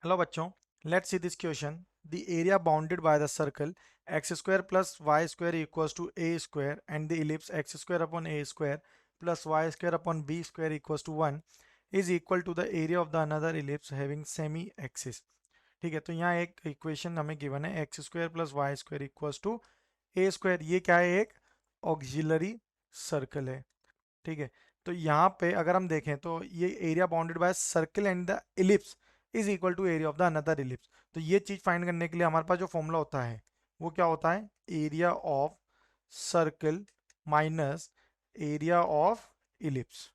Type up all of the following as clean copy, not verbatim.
Hello बच्चों, let's see this question. The area bounded by the circle x square plus y square equals to a square and the ellipse x square upon a square plus y square upon b square equals to 1 is equal to the area of the another ellipse having semi axis. ठीक है, तो यहाँ एक equation हमें given है x square plus y square equals to a square. ये क्या है? एक ऑक्सिलरी सर्कल है। ठीक है, तो यहाँ पे अगर हम देखें तो ये area bounded by circle and the ellipse is equal to area of the another ellipse. तो ये चीज फाइंड करने के लिए हमारे पास जो फॉर्मूला होता है वो क्या होता है? Area of circle minus area of ellipse.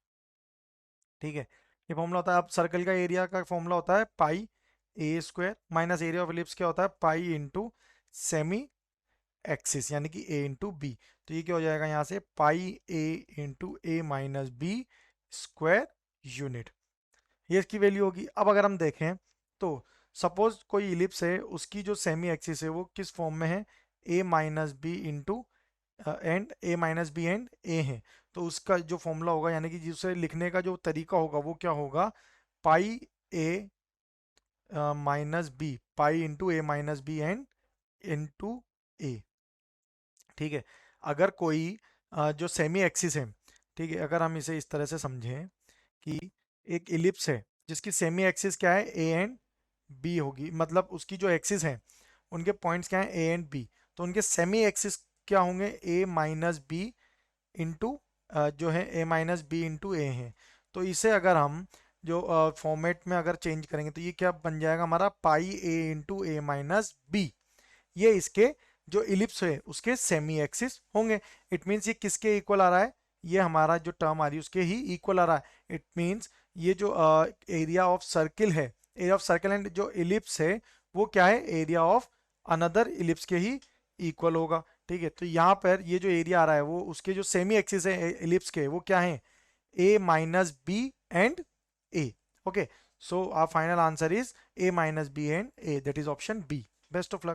ठीक है, ये फॉर्मूला होता है। अब सर्कल का एरिया का फॉर्मूला होता है pi A square minus area of ellipse क्या होता है? पाई इंटू सेमी एक्सिस यानी कि ए इंटू बी। तो ये क्या हो जाएगा यहाँ से? पाई ए into A minus B square unit. ये इसकी वैल्यू होगी। अब अगर हम देखें तो सपोज कोई इलिप्स है, उसकी जो सेमी एक्सिस है वो किस फॉर्म में है? A minus B into and A minus B and A है। तो उसका जो फॉर्मूला होगा यानी कि जिसे लिखने का जो तरीका होगा वो क्या होगा? Pi A minus B, pi into A minus B and into A. ठीक है, अगर कोई जो सेमी एक्सिस है, ठीक है, अगर हम इसे इस तरह से समझें कि एक इलिप्स है जिसकी सेमी एक्सिस क्या है? ए एंड बी होगी, मतलब उसकी जो एक्सिस है उनके पॉइंट्स क्या है? A and B. तो उनके सेमी एक्सिस क्या होंगे? ए माइनस बी इंटू जो है ए माइनस बी इंटू ए है। तो इसे अगर हम जो फॉर्मेट में अगर चेंज करेंगे तो ये क्या बन जाएगा हमारा? पाई ए इंटू ए माइनस बी। ये इसके जो इलिप्स है उसके सेमी एक्सिस होंगे। इट मीन्स ये किसके इक्वल आ रहा है? ये हमारा जो टर्म आ रही है उसके ही इक्वल आ रहा है। इट मीन्स ये जो एरिया ऑफ सर्किल है, एरिया ऑफ सर्किल एंड जो इलिप्स है वो क्या है? एरिया ऑफ अनदर इलिप्स के ही इक्वल होगा। ठीक है, तो यहाँ पर ये जो एरिया आ रहा है वो उसके जो सेमी एक्सिस है इलिप्स के वो क्या है? A minus B and A. Okay, so our final answer is A minus B and A, that is option B. Best of luck.